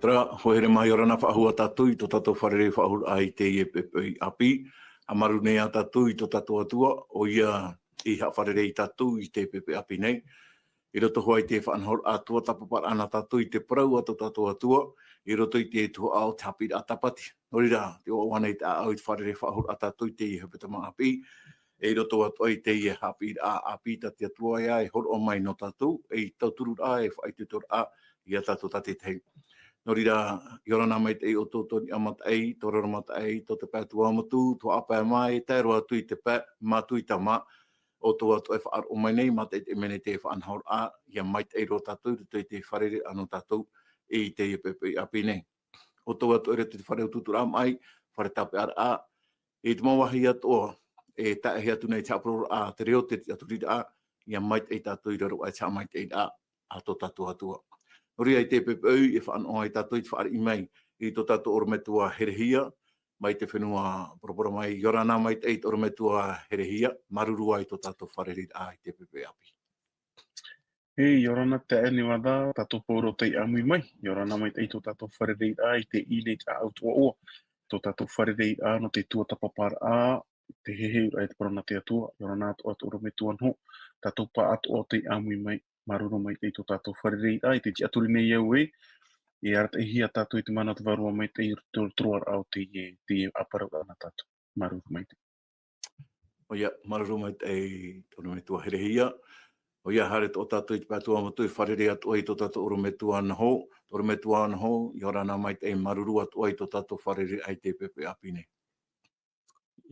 Tra, hoere mai orana whaahua tatui, to tato wharere whaahur ai te ie pepe api. Amaru nei a tatui, to tato atua, o ia i ha wharere i tatui i te pepe api nei. I roto hoa i te whanhor atua tapapar ana tatui te prau ato tato atua, i roto i te tua ao te hapi a tapati. Nori rā, te o wana i te au i wharere whaahur a tatui te i hepetama api. E roto atua i te i hapi a api tati atua ia e hor o mai no tatu, e tauturu a e whaitutor a i a tatu tati te. Nori rā, i orana mai te o tō tōni amat ei, tō rara mata ei, tō te pēr tua amatu, tō apā mai, te roa tui te pē, mātui ta mā, o tō atu e whaar o mai nei, mata te mene te whaanhaur a, ia mai te ro tātou, te wharere anu tātou, e te i pepe api nei. O tō atu e te whareu tutura mai, whare tape ar a, e te mawahi atoa, e tae atu nei te aproro a, te reo te atu rida a, ia mai te tātou i raro ai tā mai te a tō tātou atua. Nori ai te pepeu e whaanoa i tātou i whaari i mai i tō tātou orometua herehia, mai te whenua poroporo mai i orana mai te orometua herehia, marurua i tō tātou whareri a i te pepe api. Hei, orana te ene wada, tātou pōro te amui mai, i orana mai te tō tātou whareri a i te ine te autua oa, tō tātou whareri a no te tua tapapar a, te hehe ai te parona te atua, i orana atu orometua anho, tātou pa atu o te amui mai, maruru mai te tō tātou whareri a i te aturi nei au e, i arata i hia tātou i te mana te varua mai te troar au te aparau ana tātou, maruru mai te. O ia, maruru mai te orometua herehia, o ia hare tō tātou i te pātua amatu i wharere atu ai tō tātou orometua anho, i orana mai te maruru atu ai tō tātou wharere ai te pepe api nei.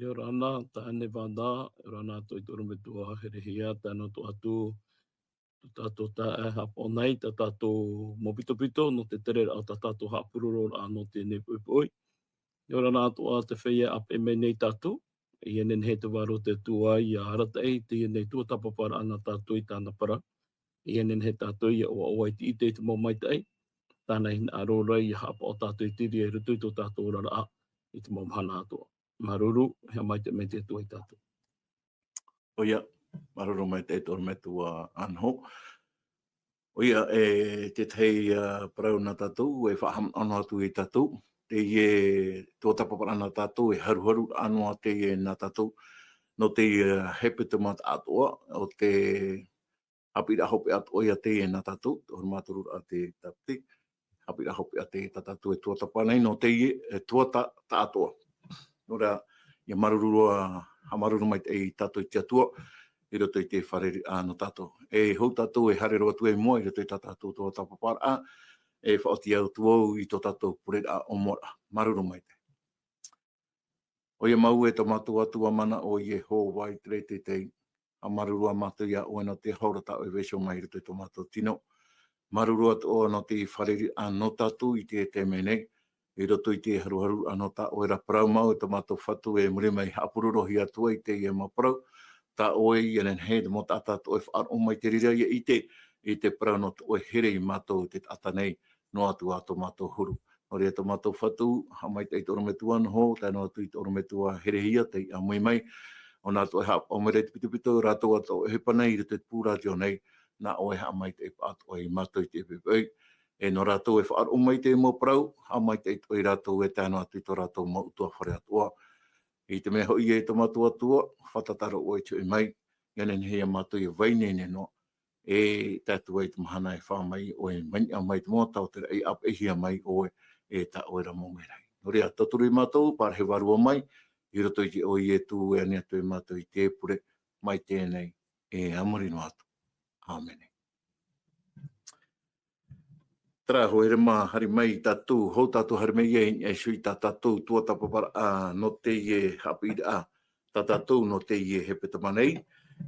I orana, tāne wanda, i orana atu i te orometua herehia, tāna tō atu, tātou tā e hapo nei, tātou mopito-pito, no te tere au tātou hapururo no te nepupoi. I orana atu a te whaia ape me nei tātou, i enen he te waro te tua i a harata ei, te nei tua tapapara ana tātou i tāna para. I enen he tātou i a oa i te ite te mō mai te ei, tāna hina arora i hapo o tātou i tiri e rutu i tō tātou rara a, i te mō mhana atua. Maruru, hea mai te me te tua i tātou. O ia, maruru mai te orometua anho. O ia, te tei parau na tātou, e whaham anu atu i tātou. Te ie tō tapapara na tātou, e haru anu a te ie na tātou. No te hepeta mata atua, o te hapira hope atua i a te ie na tātou, o maturu a te tapti. Hapira hope a te tātou e tō tapanei, no te ie tō ta atua. Nora, ia marurua, ha maruru mai te tātou i te atua, i roto i te whareri no tātou. E hou tātou e hare roa tu e mua, i roto i tātou tō tapapara, e whaoti au tu au i tō tātou purera o mora. Maruru mai te. O ia mau e tō mātou atua mana o i e hō wai tere te tei. A marurua mātou ia o no te haurata o e vesho mai i roto i tō mātou tino. Marurua o no te whareri no tātou i te menei. I roto i te haru no tā o e raparau mau e tō mātou whatu e muri mai hapururohi atua i te i e maparau. Tā oe i enen he te mo tātou e whaar o mai te rira i te parau no te oe here i mātou te ata nei no atu a tō mātou huru. Nori e tō mātou whatu, ha mai te orometua anho, tēnā atu i te orometua herehia, te amui mai, o nā tō e hap o mere te pito rātou ato e hepa nei i te pūradio nei, nā oe ha mai te pātua i mātou i te pepei. E no rātou e whaar o mai te mo parau, ha mai te i rātou e tēnā atu i tō rātou mautua whare atua. I te mea hoi e tō mātua atua, whatataro o e tui mai, ianen hea mātua i wainene no, e tātua i te mahana e whā mai, o e mani a mai te mua tau te rei ap e hia mai o e tā oe ra mōngerei. Nori a taturu i mātou, pār he warua mai, i roto i te o i e tū e ane atu i mātou i te pure, mai tēnei e amuri no atu. Āmene. Tara ho ere mā hari mai tātou, hou tātou hari mai e sui tā tātou tua tapapara no te ie hapira tā tātou no te ie hepeta manei,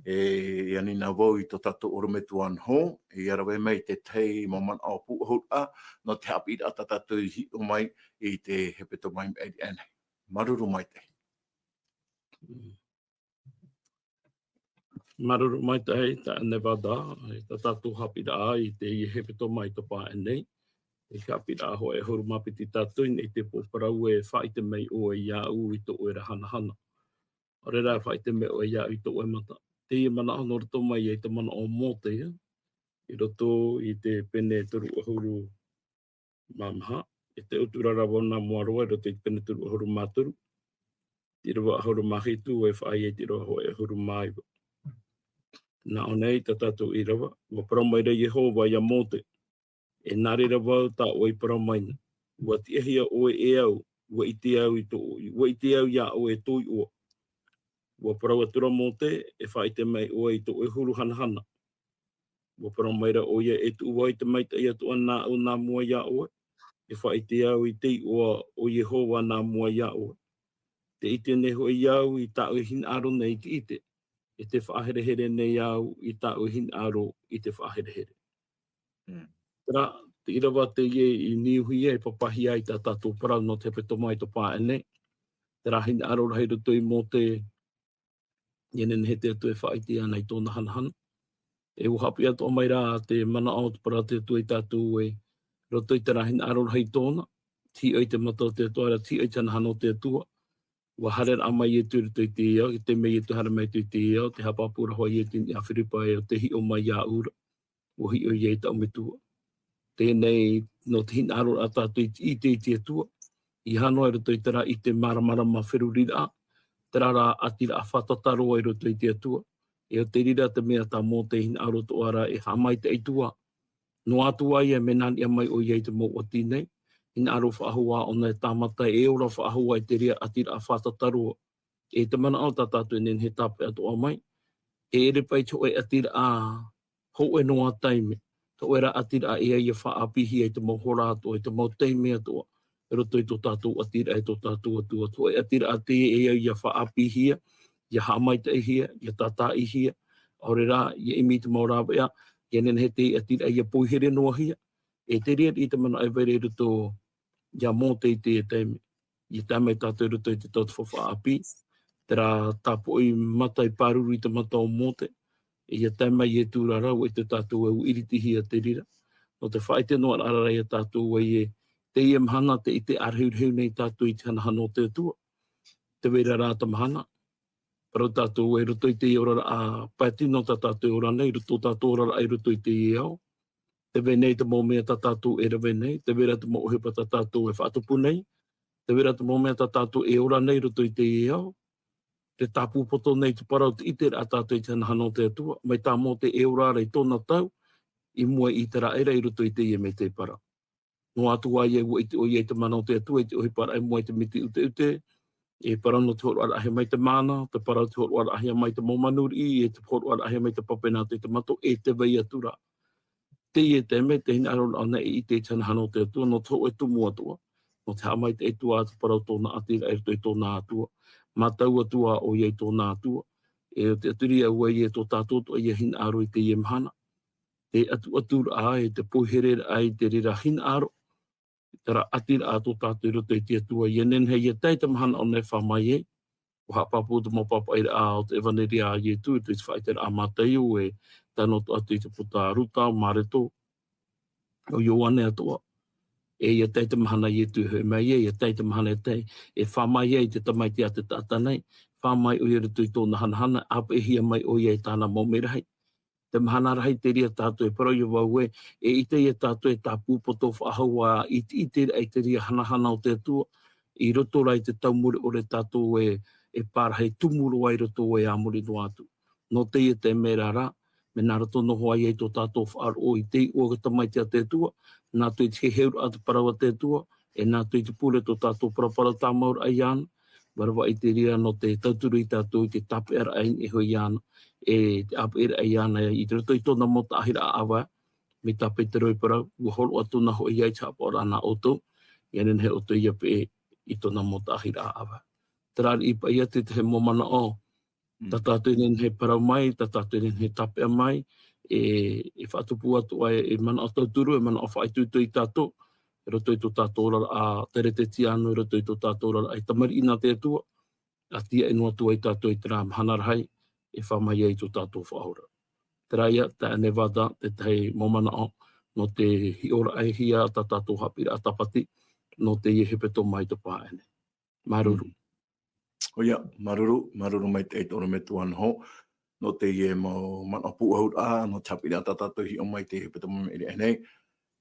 e anina wau i tō tātou orometua anho, e arawe mai te tei maman au puhura no te hapira tā tātou hi o mai i te hepeta mai e ane. Maruru mai te. Maruru mai te hei, tā ane wada, tā tātou hapira i te ie hepeta mai to pā enei. E ka pira ho e huru mapiti tātou i te pōparau e whaite mei o e iau i tō e hana. O re rā whaite mei o e iau i tō e mata. Te i mana anō roto mai e te mana o mōte ia. I roto i te pene toru ahuru mamaha. e te uturara wana moaroa ro te peneturu huru māturu. Ti rawa huru mahitu e whaai e ti roa ho e huru maiwa. Nā o nei ta tātou I rawa, wa paramaira Yehova ia mōte, e nare rawa ta o I paramaina. Wa ti ahia o e au, wa I te au I tō, wa I te au ia o e tōi o. Wa parawatura mōte, e whaai te mai o I tō e huru hanahana. Wa paramaira o ia e tu wai te maita ia tu ana o nā mua ia o. E whaai te au I te o Yehova nā mua ia o. Te ite neho I au I tā o hin aro nei ki ite. E te whaaherehere nei au I tā o hin aro I te whaaherehere. Tera, te irawa te ie I niuhi e papahi ai tā tātou parau no te peto mai to pā ene. Tera hin aro rahi roto I mō te ienen he te atu e whaiti ana I tōna hanahana. E uhapi atu o mai rā te mana o te para te atu I tātou e roto I te rahin aro rahi tōna. Ti oi te mata o te atua, ti oi te hanahana o te atua. Wa harer amai e tu rito I te iau, ki te mei e tu hara mai tu I te iau, te hapapura hoa I te ni a whiripa e o te hi o mai ia ura, o hi o iei ta o me tua. Tēnei no te hin aro a tātou I te atua, I hanoa rito I tera I te maramara ma whirurira, tera rā atira a whatataro I roto I te atua, e o te rira te mea tā mō te hin aro to ara e hamai te aitua. No atua I e menani a mai o iei te mō o tīnei, in aro whaahua o nei tāmata e ora whaahua I te rea atira a whātataroa. E te mana au tātātou nen he tāpe ato o mai. E ere pai to e atira a hou e noa taime. To era atira a ea I a whaapihi e te mohora ato, e te mau taime ato. E roto I to tātou atira e to tātou atua. To e atira a te ea I a whaapihi, I a hamai te hia, I a tātā I hia. Aure rā, I imi te mau rāwea, I nen he te atira I a poihere noa hia. E te rea I te mana e vere roto ia mō te I te e teime. I tāmei tātou roto I te tautu whawhaapi. Tera tāpo I mata I pāruru I te mata o mōte. I a tāmei e tūra rau I te tātou e uiritihi a te rira. No te whaite noa ararai a tātou e te I mhana te I te arhiurhiu nei tātou I te hanahana o te atua. Te wera rā ta mahana. Parau tātou e roto I te ora a paitino tā tātou ora nei, roto tātou ora ai roto I te iau. Te venei te mō mea tā tātou e rawe nei, te vera te mō ohepa tā tātou e whaatupu nei, te vera te mō mea tā tātou e ora nei roto I te iau, te tāpū poto nei te parau te ite a tātou I te hanahana o te atua, mai tā mō te e ora rei tōna tau, I mua I te raera I roto I te ie me te para. No atua I e ua I te oie te mana o te atua, I te ohepara I mua I te miti ute ute, e parau no te horo ara ahe mai te mana, te parau te horo ara ahe mai te momanuri, e te horo ara ahe mai te papena te mato, e te vei atura. Te ie te me, te hina aro ana I te tanahana o te atua, no tō e tumu atua. No te hamai te etua atu parau tōna atira e rito I tōna atua. Mātau atua o iei tōna atua. E o te aturi a ua I e tō tātou to ia hina aro I te ie mhana. Te atu atura a e te pohere ai te rira hina aro. Tara atira a tō tātou I roto I te atua. Ia nen hei e tei te mahana o nei whamai e. O hapapu te mopapa I a o te evaneri a ie tu. Te whaitera a mātai o e tano to atu I te puta ruta o mareto. O Ioane atua. E ia tei te mahana I tu he mai e, ia tei te mahana e tei. E whamai e te tamaiti a te tātanei. Whamai o ira tui tōna hanahana. Apa e hia mai o ia I tāna maumerahi. Te mahana rahi te ria tātou e parau I wau e. E ite ia tātou e tā pūpoto whaahua I te ria hanahana o te atua. I roto rai te taumuri o re tātou e pārahei tumuru ai roto e amuri no atu. No te ia te mera rā. Me nā rato noho ai tō tātou whaaro I te o ka tamaiti a te atua. Nā tui te heuru atu parau a te atua. E nā tui te pūre tō tātou parapara tā maur ai ana. Warawa I te ria no te tauturu I tātou I te tape ara ai e hoi ana. E te apu era ai ana I te roto I tōna mota ahira a awa. Me tape te roi parau. Ua holo atu na hoi ai te hapa ora ana oto. Ianen he oto ia pe I tōna mota ahira a awa. Tarari I pa ia te he momana o. Ta tātou nen he parau mai, ta tātou nen he tapea mai, e whaatupu atu ai e mana o tauturu, e mana o whaitutu I tātou, e roto I tō tātou ora a tere te tiano, e roto I tō tātou ora a tamari ina te atua, a tia inu atu ai tātou I te rā mahanarahai, e whamai ai tō tātou whaahora. Te raia, te ane wada, te tei momana o, no te hi ora ai hia, ta tātou hapira a tapati, no te I hepeto mai te pāene. Maruru. Oia, maruru mai te eitoro me tuan ho. No te ie mo mana pu au a no tapira tatato hi o mai te hepeto mai ere nei.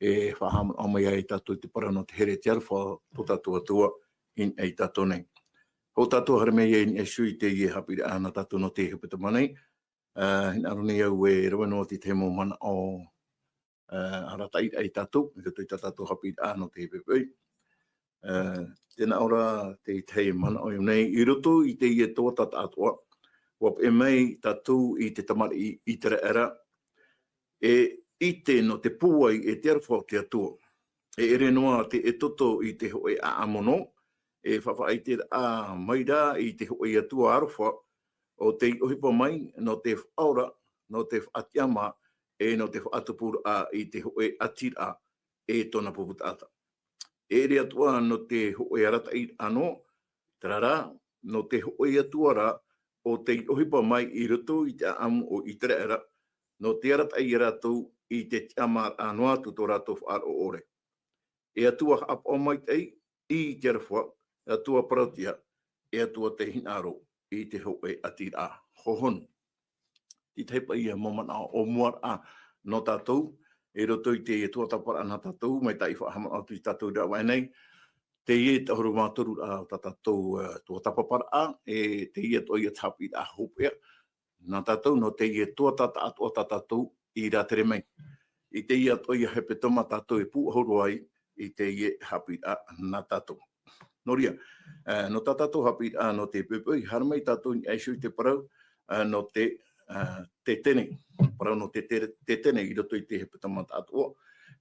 e whahama o mai ai tātou te para no te here te arwha to tātou atua in ei tātou nei. Ho tātou hara mei e ni e sui te i e hapiri ana tātou no te hepeta manei. Hina aruni au e rawa no te te mo mana o aratai ai tātou, i kato i tātou hapiri ana te hepepei. Tēnā ora te tei mana o nei, i roto i te i e tō tata atua, wap e mei tātou i te tamari i tere era, e i te no te pūai e te arwha o te atua. E ere noa te e toto i te hoe a amono, e whawha i te a maira i te hoe atua arwha, o te ohipa mai no te whaora, no te whaatiama, e no te whaatupura a i te hoe atira e tona puputata. E ere atua no te hoe arata i ano, tarara, no te hoe atua ra, o te ohipa mai i roto i te amu o i tere era, no te arata i ratou i te tiama anoa tu tō ratou whaaro ore. E atua hap o mai tei i te arwha, e atua parautia, e atua te hinaro i te hoe atira hohon. I teipa ia momana o muar a no tātou, e roto i te e tua tapara ana tātou, mai tai whahama atu i tātou rawa nei, te ie te horu mātoru a tātou tua tapapara a, e te ie toi e tapi a hopea, nā tātou no te ie tua tata atua tātou i rā tere mei. I te ie toi a hepe toma tātou e pūhoru ai, i te ie hapi a nā tātou. Noria, no tātou hapi a no te pepe, haramai tātou ni aishu te parau, no te tene, parau no te tene i roto i te hepe toma tātou.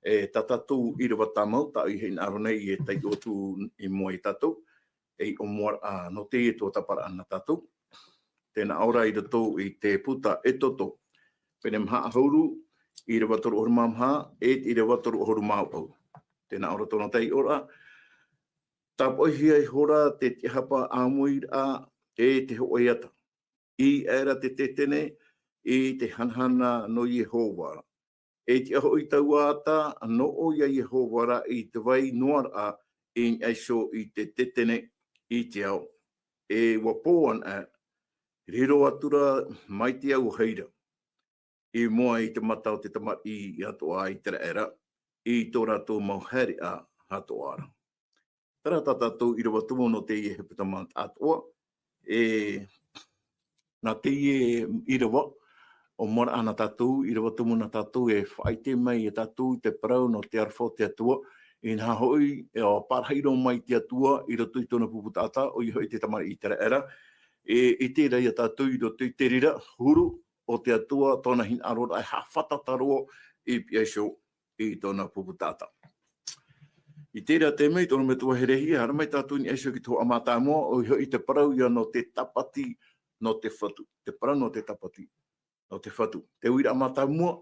E tātou i rawa tāmau, tā i hei nāro nei i e tei otu i mua i tātou, e o mua no te e tō tapara ana tātou. Tēnā ora i roto i te puta e toto, pene mha hauru, i rawa toru oru mamha, e i rawa toru oru mau. Tēnā ora tōna tei ora, tāpohi ai hora te te hapa āmui a e te hoi ata. I era te tene, i te hanhana no Yehova. E te aho i tau ata, no o ia Yehova i te vai noar a i aiso i te tene i te au. E wapoan a riro atura mai te au heira. I mua i te matau te tamat i atoa i tere era, i tō rato mauheri a hatoara. Tara tātou i rawa tumo no te ie hepe tamat atoa, e nā te ie i rawa, o mora ana tātou, i rawa tumo na tātou e whaite mai e tātou te parau no te arwha te atua, i nā hoi e o parhairo mai te atua, i roto i tōna puputata, o i hoi te tamari i tere era, e te rei a tātou i roto i te rira, huru o te atua, tōna hin arora, e hawhatataroa i piaisho i tōna puputata. I tērā te mei, tōna me tua herehi, hara mai tātou ni eisho ki tō amata moa, o i te parau ia no te tapati, no te whatu. Te parau no te tapati, no te whatu. Te uira amata moa,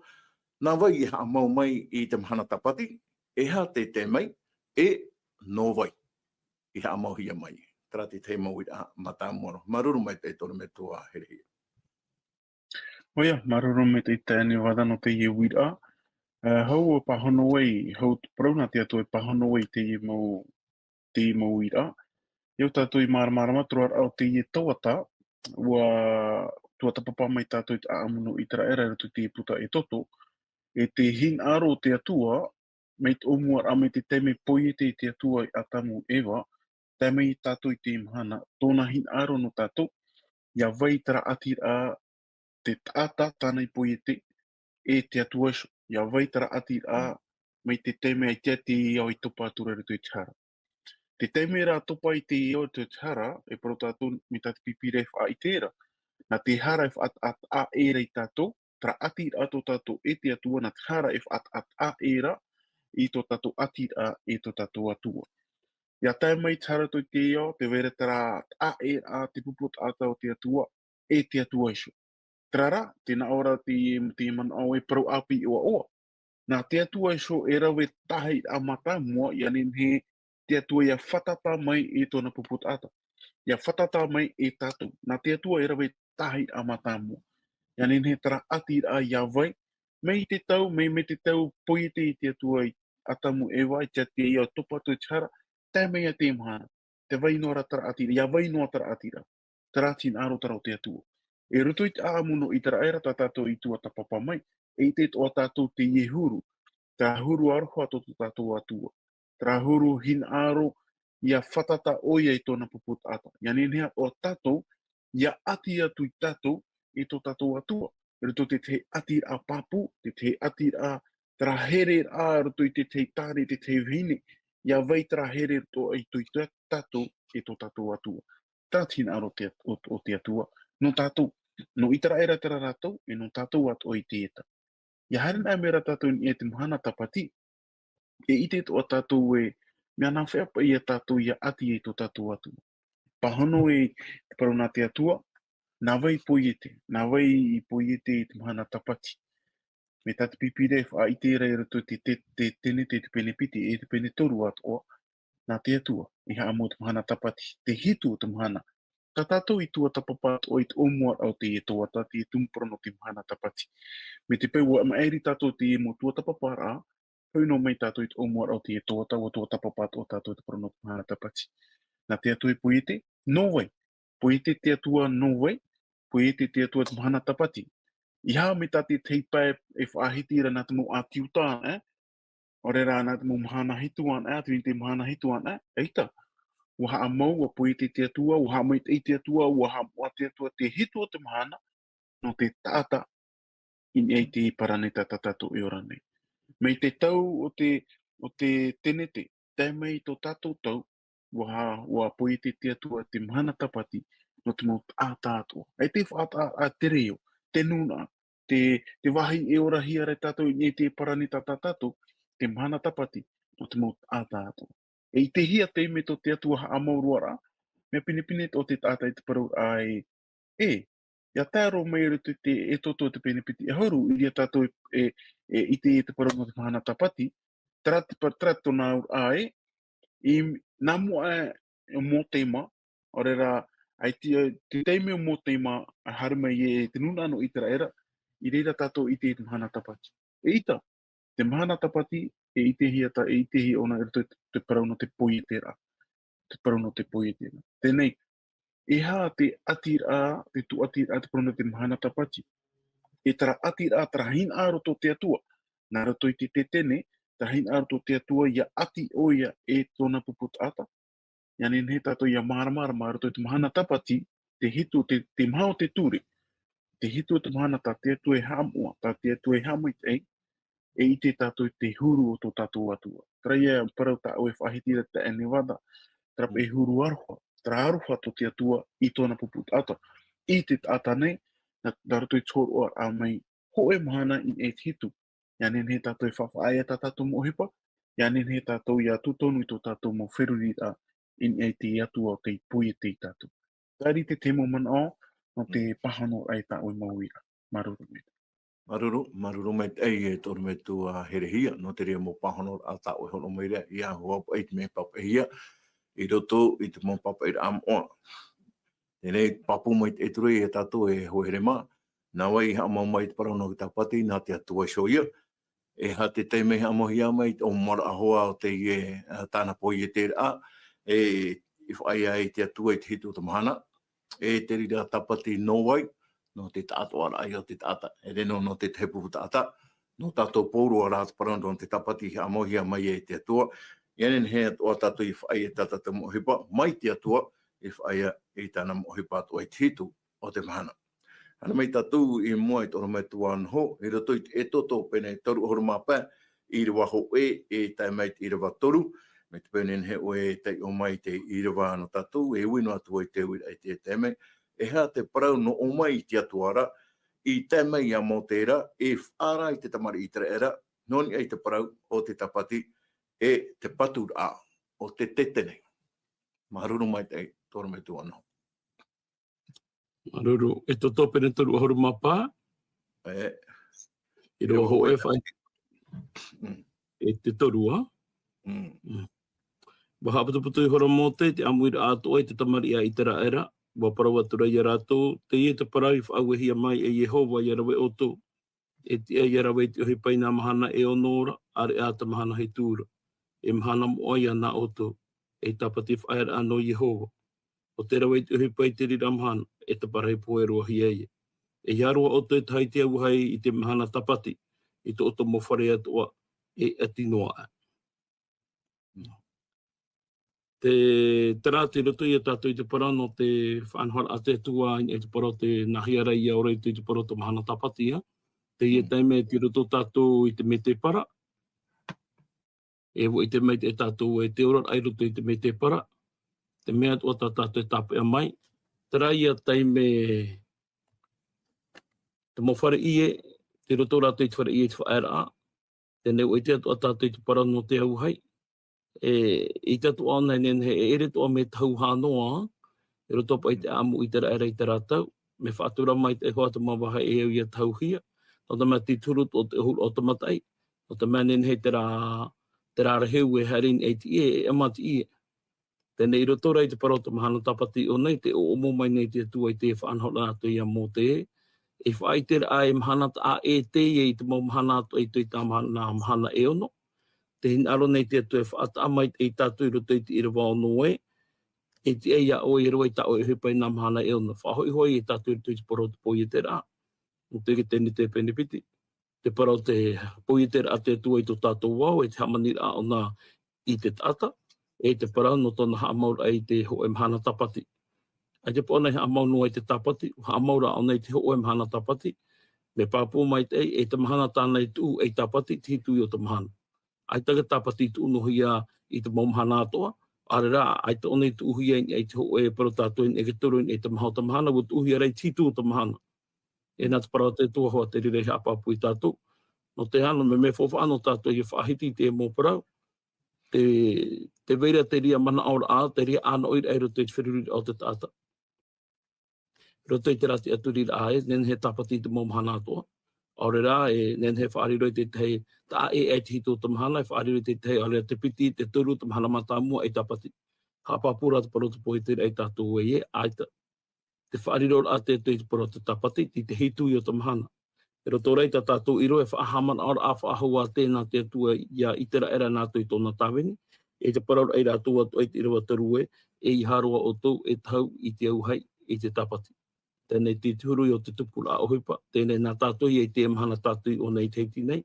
nā vai i haa mau mai i te mahana tapati, e ha te mei, e no vai i haa mau hia mai. Tara te mau uira amata moa. Maruru mai te tōna me tua herehi. Oia, maruru me te tēne wada no te ie uira. Hau o pahono wei, hau prauna te atu e pahono wei te i mau ira. Iau tātou i māramarama, troar au te i tauata, ua tuata papa mai tātou i te aamuno i tera era ratu te puta e toto, e te hin aro te atua, mei te omua a me te teme poi te atua i atamu ewa, teme i tātou i te imahana, tōna hin aro no tātou, ia vai tera atir a te tāta tāna i poi e te atua iso. Ia vai tera atir a mei te teme ai te iau i topa atura rito i te hara. Te teme rā topa i te iau i te hara, e paro tātou mi tātou pipire wha i tēra. Nā te hara e wha a era i tātou, tera atir a tō tātou e te atua, nā te hara e wha a era i tō tātou atir a e tō tātou atua. Ia tae mai te hara tō i te iau, te wera tera a era a te puput a tau te atua, e te atua iso. Trara, tēnā ora te mana au e parau api oa oa. Nā te atua iso e rawe tahi a mata mua, ia he te atua ia whatata mai e tōna puput ata. Ia whatata mai e tātou. Nā te atua e rawe tahi a mata mua. Ia he tara atir a ia vai, mei te tau, me te tau poi te atua i atamu e wai, te iau topa tu tara, te mei a te mahana. Te vai noa tara atira, ia vai noa tara atira. Tara tin aro tara o te atua. E ruto i te aamuno i tera era tā tātou i tua tapapa mai, e te toa tātou te iehuru. Tra huru aroha to tātou atua. Tra huru hin aro ia whatata oia i tōna puput ata. Ia nenea o tātou, ia ati atu i tātou i tō tātou atua. Ruto te ati a papu, te ati a tra here a ruto i te tāre, te vine. Ia vai tra here to i tō tātou i tō tātou atua. Tātin aro o te atua. No tātou, no itara era tera rātou, e no tātou atu o i te eta. Ia haere nai mera tātou ni e te mahana tapati, e ite to a tātou e mea nā wheapa i a tātou ia ati e tō tātou atua. Pahono e te parona te atua, nā vai poiete, nā vai i poiete i te mahana tapati. Me tāte pipire a ite rei rato te tene te pene piti e te pene toru atu o nā te atua, i haa mo te mahana tapati, te hitu o te mahana. Tā tātou i tua tapapat o i te omua au te e toa tā te tumporono te mahana tapati. Me te pau a maeri tātou te e mo tua tapapara, pau no mai tātou i te omua au te e toa tau o tua tapapat o tātou te porono te mahana tapati. Nā te atua i poiete, no wai. Poiete te atua no wai, poiete te atua te mahana tapati. I haa me tā te teipai e whaahitira nā te mo ātiutāna, ore rā nā te mo mahana hituana, te mahana hituana, eita. Ua haa mau, ua poiete te atua, ua haa mai te atua, ua haa mua te atua, te hitu o te mahana, no te tāta, in ei te parane tātātou e ora nei. Mei te tau o te tenete, te mei tō tātou tau, ua poiete te atua, te mahana tapati, no te mau tātātua. Ei te whaata a te reo, te nuna, te wahi e ora hiare tātou, in ei te parane tātātou, te mahana tapati, no te mau tātātua. E te hia te me to te atua a mauruara, me pinepine o te tātai te parau ai, ia tāro mai rutu te e toto te pinepiti e hauru, i ria tātou i te parau no te mahana tapati, trato nā ai, i nā mua e mō teima, ore rā, ai te teime o mō teima, a harima i te nuna ano i tera era, i reira tātou i te mahana tapati. E ita, te mahana tapati, e ite hiata, e ite hi ona te parau no te poiete rā. Te parau no te poiete rā. Tēnei, e hā te atira, te tu atira, te parau no te mahana tapati. E tara atira, tara hin aro tō te atua. Nā rato i te tene, tara hin aro tō te atua, ia ati oia e tōna puput ata. Ia nene tātou ia māramara, mā rato i te mahana tapati, te hitu, te mahao te ture. Te hitu o te mahana tā te atua e hamua, tā te atua e hamui te ei, e i te tātou te huru o tō tātou atua. Tara ia parau tā oe whahitira te ene wada, tara e huru aroha, tara aroha tō te atua i tōna puput ata. I te ata nei, nā rato i tōru a mai hoe mahana i e hitu. Ia nene tātou e whawhaia tā tātou mohipa, ia nene tātou ia tutonu i tō tātou mo whiruri a in e te atua o te pui te tātou. Tari te temo mana o, no te pahano ai tā oe mauira. Maruru me. Maruru me te ei e toru me tua herehia, no te rea mo pahono a tā oe hono meira, ia hoa pa eit me papahia, i roto i te mo papaira am oa. Tēnei papu mai te eturei e tātou e hoere mā, nā wai ha mau mai te parano ki tapati, nā te atua shoia, e ha te teimei ha mohi a mai, o mara ahoa o te i tāna poi e te rea, i whaia e te atua i te hitu o te mahana, e te rira tapati no wai, no te tātua ai o te tāta, e reno no te tepu tāta, no tātou pōrua rā te parano te tapati ha mohi a mai e te atua, ienen he o tātou i whaia e tāta te mohipa, mai te atua, i whaia i tāna mohipa atua i te hitu o te mahana. Ana mai tātou i mua i toro mai tua anho, i rato i e toto pene toru horo mapa, i rewa ho e tai mai i rewa toru, me te penen he oe te o mai te i rewa ano tātou, e wino atua i te uira i te teme, e hea te parau no o mai i te atuara, i te mai a mo te era, e whara i te tamari i te era, noni ai te parau o te tapati, e te patur a, o te tetene. Maruru mai te toro me tu anho. Maruru, e to topene toru ahuru mapa? I roa ho e whai. E te torua? Waha patuputu i horo mō te amuira atoa i te tamari a i te raera, wa parawatura i a rātou, te ie te parau i whaauehia mai e Yehova i arawe o tō. E te i arawe i te ohi pai nā mahana e onora, are a ta mahana hei tūra. E mahana mo ai ana o tō, e tapati whaera anō Yehova. O te rawe i te ohi pai te rira mahana, e te parahei poerua hi eie. E hiaroa o tō e tai te auhai i te mahana tapati, i tō oto mo whare atoa, e atinoa. Te tera te roto i a tātou i te parano te whanhora a te tua i te paro te nahiara i aurei te paro te mahana tapatia. Te i teime te roto tātou i te me te para. E wo i te mei te tātou e te ora ai roto i te me te para. Te mea tua tātou e tāpe a mai. Tera i a teime te mawhare i te roto rātou i te whare i te whaera a. Tēnei o i te atua tātou i te parano te auhai. I te atua ana he ere toa me tau hanoa, e roto pa i te amu i te raera i te rātau, me whaatura mai te hoa te mawaha e au i a tau hia, no te mea tituru o te hulu o te matai, no te mea nen he te rāra heu e harin e ti e amati i e. Tēnei i roto rei te paro te mahana tapati o nei, te o omo mai nei te atua i te whaanhora atu i a mō te e. E whai te ra e mahana a e te i te mau mahana atu i te i tā mahana e ono. Te hin aro nei te atu e whaata amai i tātou i roto i te irawa o noe, e te eia o i roa i tā o i hupai nā mahana e ona. Whahoi hoi i tātou i roto i te paro te poi te rā. O te ke tēne te penipiti. Te paro te poi te rā te atua i tō tātou wau, e te hamani rā o nā i te tata, e te parau no tōna haamaura i te ho e mahana tapati. Ai te pōnei haamau noa i te tapati, haamaura o nei te ho e mahana tapati, me pāpū mai te e te mahana tāna i tū e tapati, te hitu i o te mahana. Ai taga tapati tu unuhia i te maumahana atoa, are rā, ai te one tu uhia i te ho e paro tātou e ke turu i te mahau ta mahana, wo tu uhia rei titu o ta mahana. E nā te parau te tua hoa te rire hapapu i tātou. No te hana me whawhano tātou i whahiti te mō parau, te veira te ria mana aura a, te ria ana oira e roto i te whiruri o te tāta. Roto i te rati aturi rā e, nen he tapati i te maumahana atoa. Aore rā, nen he whaariro i te tei, tā e te hito o tamahana, e whaariro i te tei, aore te piti, te turu, tamahana matamua, e tapati. Ka pāpura te paro te poi te rei tātou e, aita. Te whaariro a te te paro te tapati, te hitu i o tamahana. E roto rei tā tātou iro, e whaahaman aora a whaahua tēnā te atua ia itera era nātou i tōna tāwini. E te paro rei rātou atu i te irawa taru e i haroa o tau, e tau i te auhai, i te tapati. Tēnei te turu i o te tupura o hupa, tēnei nā tātou i te mahana tātou o nei teiti nei.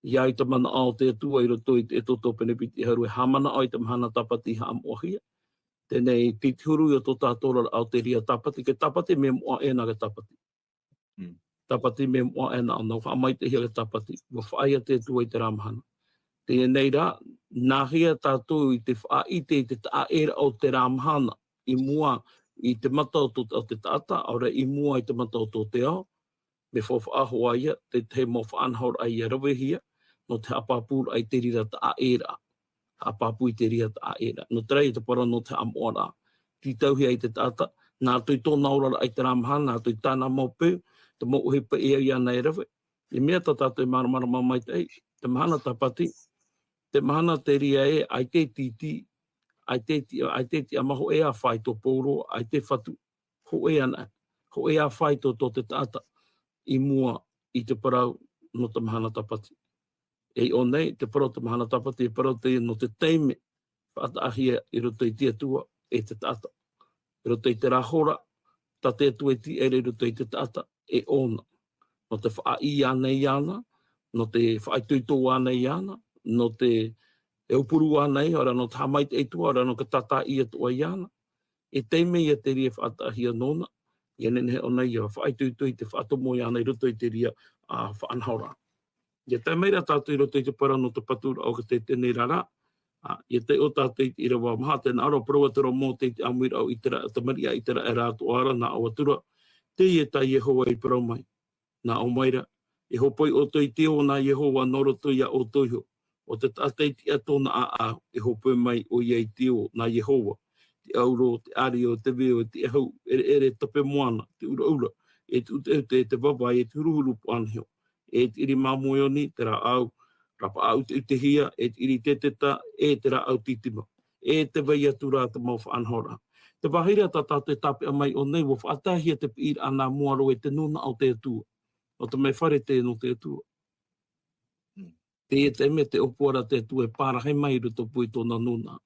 Ia i te mana ao te atua i roto i te toto penepiti haru e hamana o i te mahana tapati ha amohia. Tēnei te turu i o tō tātou au te ria tapati, ke tapati me mua e nā ke tapati. Tapati me mua e nā anau, whaamai te hia ke tapati, wa whaia te atua i te rāmahana. Tēnei rā, nā hia tātou i te whaite i te taera o te rāmahana, i mua i te mata o te tata, aura i mua i te mata o te ao, me whawhaahoa ia, te mo whaanhaur ai a rawehia, no te hapapūra ai te rira ta aera, hapapū i te rira ta aera. No te rei te para no te amoara, ti tauhi ai te tata, nā tui tōna ora ai te rāmahana, nā tui tāna mōpū, te mo uhipa e au ia nei rawe. I mea ta tātou i maramara mamai te mahana tapati, te mahana te ria e, ai te titi, ai te amaho e a whai tō pōro, ai te whatu, ho e ana, ho e a whai tō te tata, i mua i te parau no te mahana tapati. E o nei, te parau te mahana tapati, e parau te no te teime, whaatahia i roto i te atua e te tata. I roto i te rahora, ta te atua i te ere roto i te tata, e ona. No te whaai ana i ana, no te whaituitō ana i ana, no te e upuru anei, ora no te hamai te eitua, ora no ka tata i atua i ana. E teime i a te ria whaatahia nona, i anene o nei a whaituitui te whaatomo i ana i roto i te ria a whaanhaura. Ia te meira tātou i roto i te para no te patura o ka te tēnei rara, ia te o tātou i rawa maha, tēnā aro paruatara mō te amuira o itera, te maria itera e rātu ara, nā o atura, te i e tā Yehowa i parau mai, nā o maira, e hopoi o toi te o nā Yehowa noro toi a o toiho, o te tātei ti atona a e hopoi mai o iei te o nā Yehowa, te auro, te ari o te veo, te ahau, ere tape moana, te ura ura, e te wawa, e te huruhuru puanhio, e te iri mamoioni, te ra au, rapa au te hia, e te iri teteta, e te ra au titima, e te vai atura te mau whaanhora. Te wahira ta tātou tape a mai o nei, wo whaatahia te pīr ana muaro e te nuna o te atua, o te mai whare te no te atua. Te me te opoara te atua e pārahai mai ruto pui tōna nuna.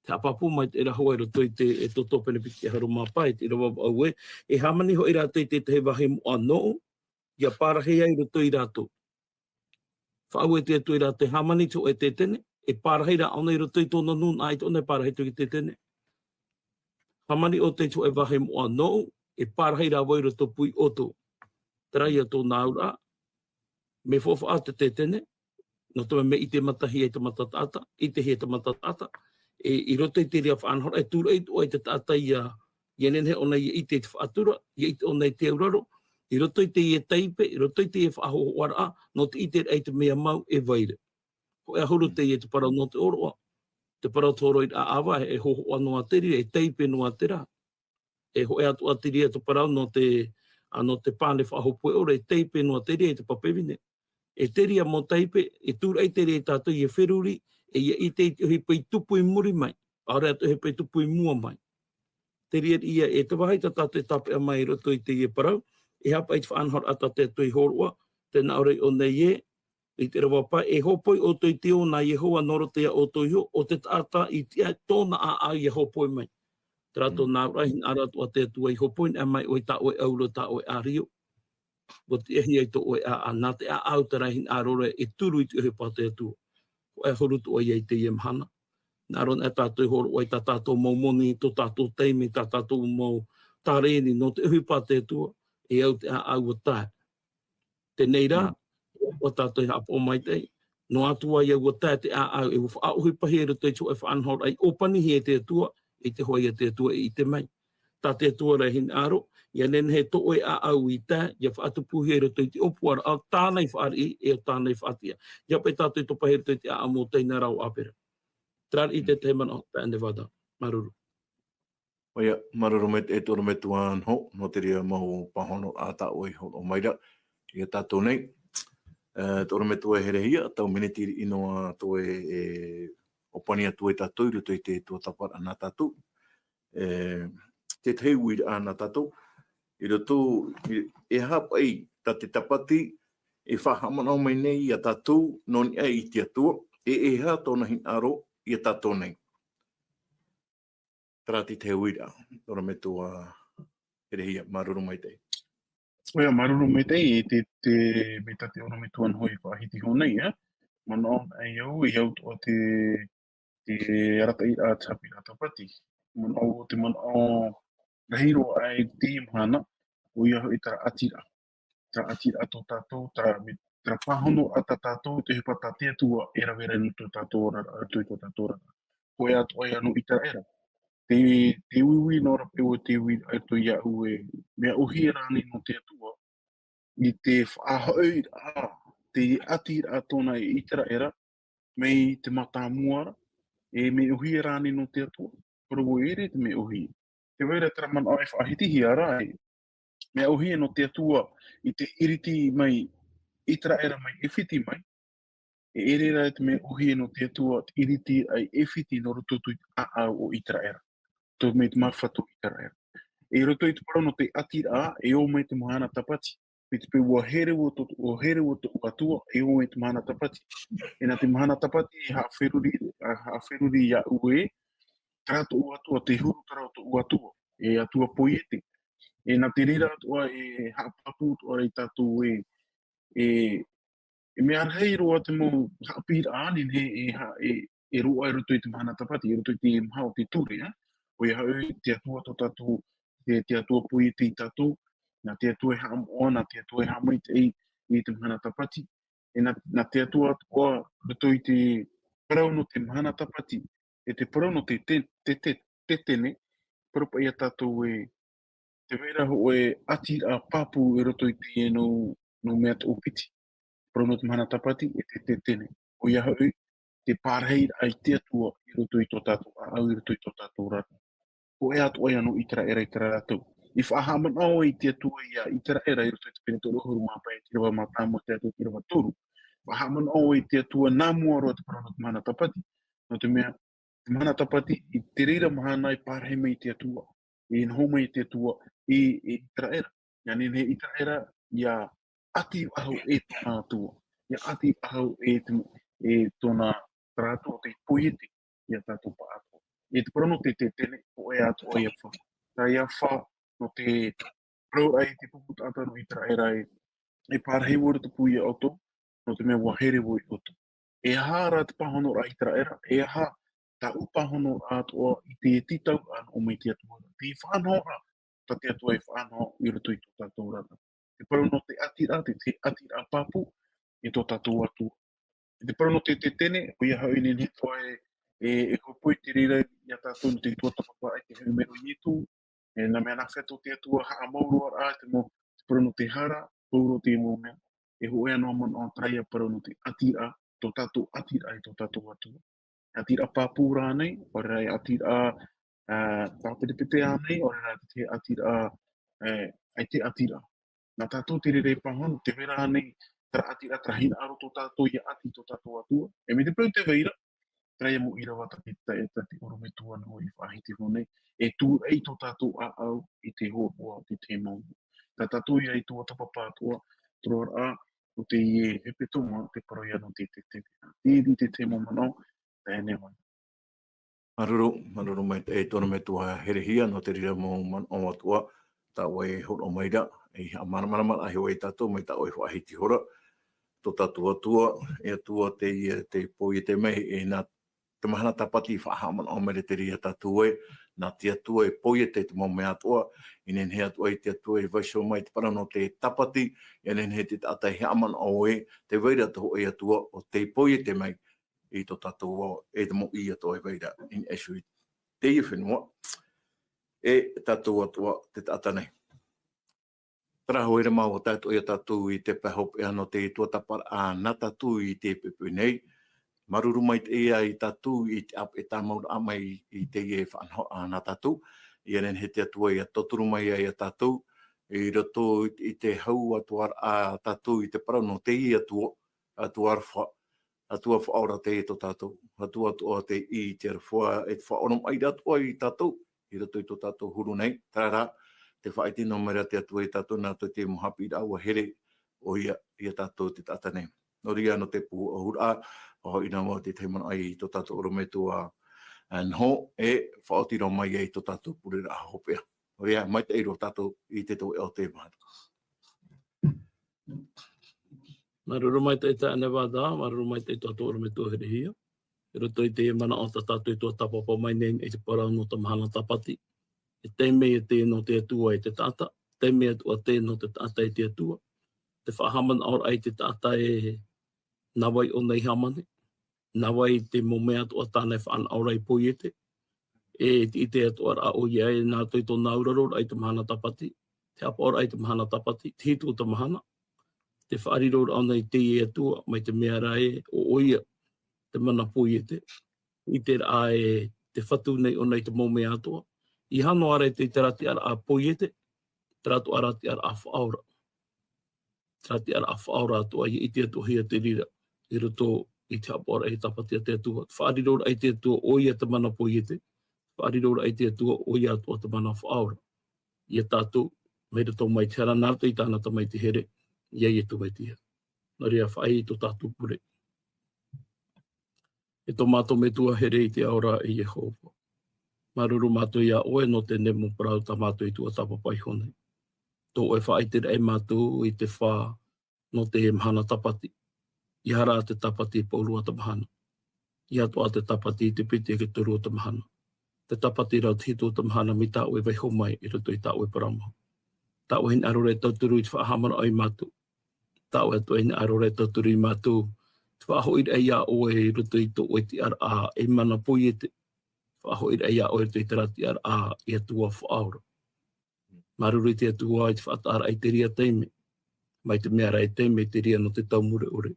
Te apapu mai te era hoa ruto i te e toto penepiti e haru māpai, te rawa au e hamani ho i rātou te he wahi mo anō, ia pārahai ai ruto i rātou. whaau e te atu i rā te hamani to e te tene, e pārheira ona i roto i tōna nuna ai tōna pārhei tu i te tene. Hamani o te to e wahe moa nou, e pārheira wai roto pui oto. Trai a tō nāura, me fofa a te tene, no tome me i te matahi e te matatata, i te he te matatata, i roto i te rea whaanhora, e tūra i tō i te tata i a yenenhe ona i te whaatura, i te ona i te auraro, i roto i te i e teipe, i roto i te i whaaho wara, no te i te rei te mea mau e waire. Ko e ahuru te i e te parau no te oroa, te parau tōroi a awa e hoho anoa teri, e teipe noa te rā. E ho e atu atiri e te parau no te pāne whaho poe ora, e teipe noa teri e te papewine. E teria mo teipe, e tūra i teri e tātou i e wheruri, e ia i te he pei tupu i muri mai, aore atu he pei tupu i mua mai. Teria ia e te wahai ta tātou e tape a mai roto i te i e parau, e hapa i te whaanhor a tātou e tui horua, te naurei o nei e, i te rawa pai, e hopoi o toi te o na Yehowa noro te o toi ho, o te tāta i te tōna a i e hopoi mai. Te rato naurei ara tu a te atua i hopoi, a mai o i ta o e auro, ta o e a rio. Ko te ehi ai to o e a nā te a au te rahin a rore e turu i te uhe pa te atua. Ko e horutu o i te i mhana. Nā ron e tātou horu o i tā tātou mau moni, tō tātou teimi, tā tātou mau tāreni, no te uhi pa te atua, e au te a au o tae. Te neira, o tātou i hapo mai tei, no atua i au o tae te a au, e wha auhi pahi e rito i tō e whaanhora, ai opani hi e te atua, i te hoi e te atua i te mai. Tā te atua rehin aro, ia nen he to e a au i tā, ia whaatupu he rito i te opuara, au tānei whaari e o tānei whaatia. Ia pai tātou i topa he rito i te a amo teina rau apera. Trar i te te mana o tā ene wada. Maruru. Oia, maruru me e tōra me tuan ho, no te rea mahu pahono a tā oi ho o maira. Ia tātou nei, tōra me tua here hia, tau menetiri inoa tō e opani atu e tātou, ruto i te tua tapara nā tātou. Te tei ui ana tātou, i roto e hapa ei, tā te tapati, e whahamana o mai nei i a tātou, noni ai i te atua, e hea tōna hin aro i a tātou nei. Trati te uira, tōra me tua here hia, maruru mai tei. Oia, maruru me tei, me tate ora me tuan hoi whahiti honei, mana ai au, i au toa te rata i a tapi a tapati. Mana au te mana o rahiro ai te mhana, o ia hoi tara atira. Tara atira ato tātou, tara whahono a tātou, te hepa tā te atua, e rawera ni tō tātou rara, atu i tō tātou rara. Koe atu ai anu i tara era. Te uiwi nora pe o te uiwi ato i au e mea uhi rani no te atua, i te whaahoi te atira a tōna i itara era, mei te matamuara, e me uhi rani no te atua. Koro o ere te me uhi. Te weira tera mana ai whaahitihi ara e, me uhi no te atua i te iriti mai, itara era mai ewhiti mai, e ere rai te me uhi no te atua iriti ai ewhiti no roto tui a o itara era. Tō me te mawhatu itara era. E roto i te parau no te atira e o mai te mohana tapati. Me te pe ua here o to atua e o mai te mohana tapati. E nā te mohana tapati e hawheruri ia ue, tarato o atua, te huru tarato o atua, e atua poiete. E nā te rira atua e hapapu toa rei tātou e me arhei roa te mo hapira anin e roa e roto i te mohana tapati, e roto i te mhao te ture, o ia hau te atua to tātou, te atua poiete i tātou, nā te atua e hama oa, nā te atua e hama i te mohana tapati, e nā te atua atua roto i te parau no te mohana tapati, e te parau no te tene, paropa ia tātou e te wera ho e ati a papu e roto i te no mea te opiti. Parau no te mohana tapati e te tene. O ia hau te pārhei ai te atua i roto i tō tātou, au i roto i tō tātou rata. Ko e atu ai anu i tera era i tera rātou. I whahaman au i te atua i tera era i roto i te penetoro huru māpai e tira wa mātāmo te atua tira wa toru. Whahaman au i te atua nā mua roa te parau no te mahana tapati. No te mea, te mahana tapati i te reira mahana i pārhei mei te atua. I nhoma i te atua i tera era. Ia nene i tera era ia ati au e tōna atua. Ia ati au e tōna rātua te poiete ia tātou pa atua. E te parano te tene o e atu o ia wha. Tā ia wha no te parau ai te puputa ata no i tera era e pārhei wara te pui auto, no te mea wahere wo I oto. E aha rā te pahono rā I tera era, e aha tā upahono atoa I te titau an o mai te atua. Te whanau rā, ta te atua I whanau I roto I tō tātou rata. Te parau no te atira, te atira papu I tō tātou atua. Te parau no te tene, o ia hau I nini toa e kopoi te rira I a tātou no te tua tapapa ai te hui mero I tu, e na mea nawheto te atua haa mauro ar te mo te parau no te hara, pauro te mo mea. E hoe anō man o traia parau no te atira, tō tātou atira I tō tātou atua. Atira papu rānei, o rai atira pāpiripite ānei, o rai te atira ai te atira. Nā tātou te rere pahonu, te wera ānei, tara atira trahina aro tō tātou I ati tō tātou atua. E me te pau te veira, traia mo ira wata te te orome tua no I whahiti honei, e tū ei tō tātou a au I te hoa te te mau. Tā tātou I ai tō tapapa atua, troar a, o te ie hepe tonga, te paroia no te te mau manau, Maruru mai te tono me tua herehia no te rira mo man o atua ta wai horo mai da e mana ai wai tato mai ta oi wahiti hora to tatu atua e atua te poi te mai e na te mahana tapati whahaman o mere te ria tatu e na te atua e poi te mo me atua inen he atua I te atua e vaisho mai te parano te tapati inen he te atai he aman o e te veira to e atua o te poi te mai I tō tātou e te mo I ato e veira in esu I te ia whenua e tātou atua te tata nei. Traho ere mau o tātou I a tātou I te pahop e ano te tuatapara a na tātou I te pepe nei. Maruru mai te ea I tātou I te ap e tā maura amai I te ie whanho a na tātou. I anen he te atua I a toturu mai a tātou. I roto I te hau atuar a tātou I te parau no te I atua atuar wha. Atua whaora te e tō tātou. Atua te I te arwha e te whaonom ai atua I tātou. I rato I tō tātou huru nei. Tārā, te whaitino mera te atua I tātou nā tō te muhapi I aua here o ia tātou te tata nei. No ria no te pu o hura, o ina mo te teimana ai I tō tātou oro me tua nho e whaotiro mai ai tō tātou purera a hopea. O ria, mai te eiro tātou I te tō eo te mahana. Maruru mai te ane wāda, maruru mai te tātou ora me tō herehia. E roto I te mana o ta tātou I tō tapapa mai nei e te parau no ta mahana tapati. E te mea te no te atua I te tata, te mea tua te no te tata I te atua. Te whahaman aur ai te tata e nawai o nei hamane. Nawai te mo mea tua tānei whaan aur ai pui e te. E I te atua a o ia e nā toi tō nauraro ai te mahana tapati. Te apa ora ai te mahana tapati, te hitu o te mahana. Te whaariro ana I te e atua, mai te mea rai o oia, te mana pui e te. I te rā e te whatu nei o nei te mome atua. I hano ara te rati ara a pui e te, te ratu arati ara a whaora. Te rati ara a whaora atua I te atua hia te rira. I roto I te apora e tapati a te atua. Whaariro ai te atua oia te mana pui e te. Whaariro ai te atua oia atua te mana whaora. I a tātou, me roto mai te hara nārta I tānata mai te here. Iei e tu mai tia. Nā rea whai I tō tātou pure. E tō mātou me tua here I te aora I Jehova. Maruru mātou ia oe no te nemo parau ta mātou I tua tapapai honei. Tō oe whai te rei mātou I te whā no te mahana tapati. I hara te tapati I paurua ta mahana. I atua te tapati I te piti ke turu o ta mahana. Te tapati rau tito o ta mahana mi tā oe vai homai I roto I tā oe parama. Tā oe hin arore tauturu I te whahamana ai mātou. Tā oe atu hin arore tauturu I mātou. Te whahoir ai a oe I roto I tō oe ti ar a e mana pui e te. Whahoir ai a oe I te rati ar a I atua whaora. Maruru I te atua I te whaatara ai te ria teime. Mai te mea rai teime te ria no te taumure ore.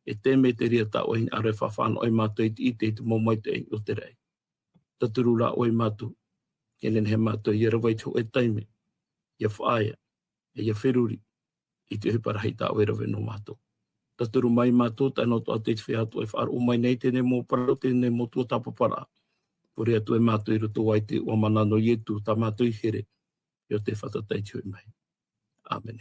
E teime te ria tā oe hin arore whawhana ai mātou I te momai te o te rei. Taturu rā oe mātou. Kenen he mātou I rawai te oe teime. Ia whaia, ia whiruri, I te huparahi tā oe rawe no mātou. Taturu mai mātou, tai no toa te te atu e whaaru mai nei tēne mō parau, tēne mō tua tapapara. Pore atu e mātou I roto ai te o manano I etu, tā mātou I here, I o te whatatai tui mai. Amen.